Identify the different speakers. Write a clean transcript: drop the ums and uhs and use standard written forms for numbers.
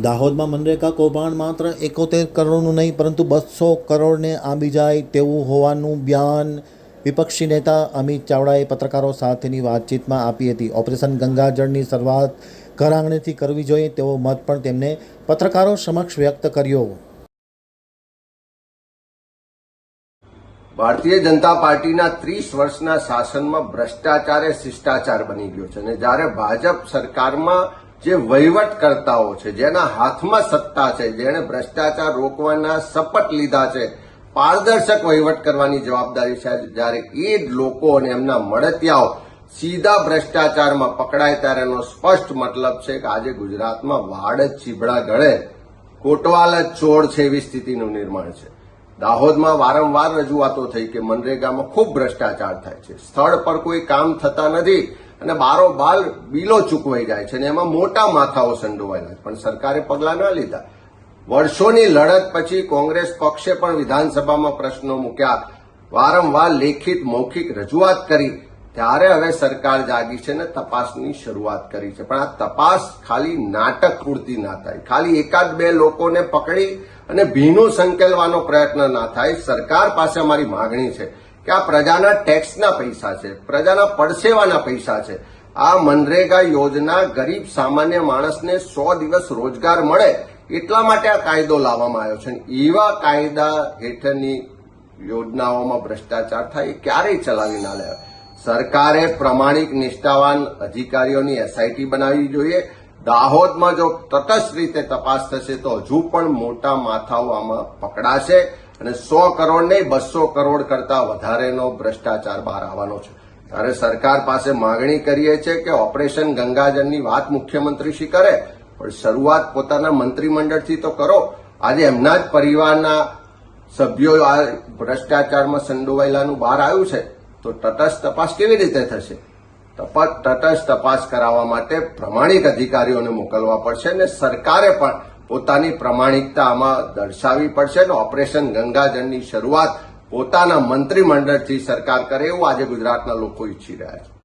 Speaker 1: દાહોદમાં મનરેગા કૌભાંડ માત્ર 71 કરોડનું નહીં પરંતુ 200 કરોડને આંબી જાય તેવું હોવાનું બયાન વિપક્ષી નેતા અમિત ચાવડાએ પત્રકારો સાથેની વાતચીતમાં આપી હતી. ઓપરેશન ગંગાજળની શરૂઆત ઘર આંગણેથી કરવી જોઈએ તેવો મત પણ તેમણે પત્રકારો સમક્ષ વ્યક્ત કર્યો.
Speaker 2: ભારતીય જનતા પાર્ટીના 30 વર્ષના શાસનમાં ભ્રષ્ટાચાર એ શિષ્ટાચાર બની ગયો છે અને જ્યારે ભાજપ સરકારમાં જે વહીવટકર્તાઓ છે, જેના હાથમાં સત્તા છે, જેણે ભ્રષ્ટાચાર રોકવાના શપથ લીધા છે, પારદર્શક વહીવટ કરવાની જવાબદારી છે, જ્યારે એ જ લોકો અને એમના મળતિયાઓ સીધા ભ્રષ્ટાચારમાં પકડાય ત્યારે એનો સ્પષ્ટ મતલબ છે કે આજે ગુજરાતમાં વાડ જ ચીબડા ગળે, કોટવાલ જ ચોર છે એવી સ્થિતિનું નિર્માણ છે. દાહોદમાં વારંવાર રજૂઆતો થઈ કે મનરેગામાં ખૂબ ભ્રષ્ટાચાર થાય છે, સ્થળ પર કોઈ કામ થતા નથી અને બારોબાર બિલો ચૂકવાઈ જાય છે અને એમાં મોટા માથાઓ સંડોવાયેલા છે, પણ સરકારે પગલાં ન લીધા. વર્ષોની લડત પછી કોંગ્રેસ પક્ષે પણ વિધાનસભામાં પ્રશ્નો મૂક્યા, વારંવાર લેખિત મૌખિક રજૂઆત કરી, ત્યારે હવે સરકાર જાગી છે ને તપાસની શરૂઆત કરી છે. પણ આ તપાસ ખાલી નાટક પૂરતી ના થાય, ખાલી એકાદ બે લોકોને પકડી અને ભીનું સંકેલવાનો પ્રયત્ન ના થાય. સરકાર પાસે અમારી માંગણી છે કે આ પ્રજાના ટેક્સના પૈસા છે, પ્રજાના પડસેવાના પૈસા છે. આ મનરેગા યોજના ગરીબ સામાન્ય માણસને 100 દિવસ રોજગાર મળે એટલા માટે આ કાયદો લાવવામાં આવ્યો છે. એવા કાયદા હેઠળની યોજનાઓમાં ભ્રષ્ટાચાર થાય એ ક્યારેય ચલાવી ના લેવાય. સરકારે પ્રમાણિક નિષ્ઠાવાન અધિકારીઓની એસઆઈટી બનાવવી જોઈએ. દાહોદમાં જો તટસ્થ રીતે તપાસ થશે તો હજુ પણ મોટા માથાઓ આમાં પકડાશે અને 100 કરોડ નહીં 200 કરોડ કરતા વધારેનો ભ્રષ્ટાચાર બહાર આવવાનો છે. ત્યારે સરકાર પાસે માંગણી કરીએ છીએ કે ઓપરેશન ગંગાજળની વાત મુખ્યમંત્રી શ્રી કરે, પણ શરૂઆત પોતાના મંત્રીમંડળથી તો કરો. આજે એમના જ પરિવારના સભ્યો આ ભ્રષ્ટાચારમાં સંડોવાયેલાનું બહાર આવ્યું છે, તો તટસ્થ તપાસ કેવી રીતે થશે? તટસ્થ તપાસ કરાવવા માટે પ્રમાણિક અધિકારીઓને મોકલવા પડશે અને સરકારે પણ પોતાની પ્રમાણિકતા આમાં દર્શાવવી પડશે અને ઓપરેશન ગંગાજળની શરૂઆત પોતાના મંત્રીમંડળથી સરકાર કરે એવું આજે ગુજરાતના લોકો ઈચ્છી રહ્યા છે.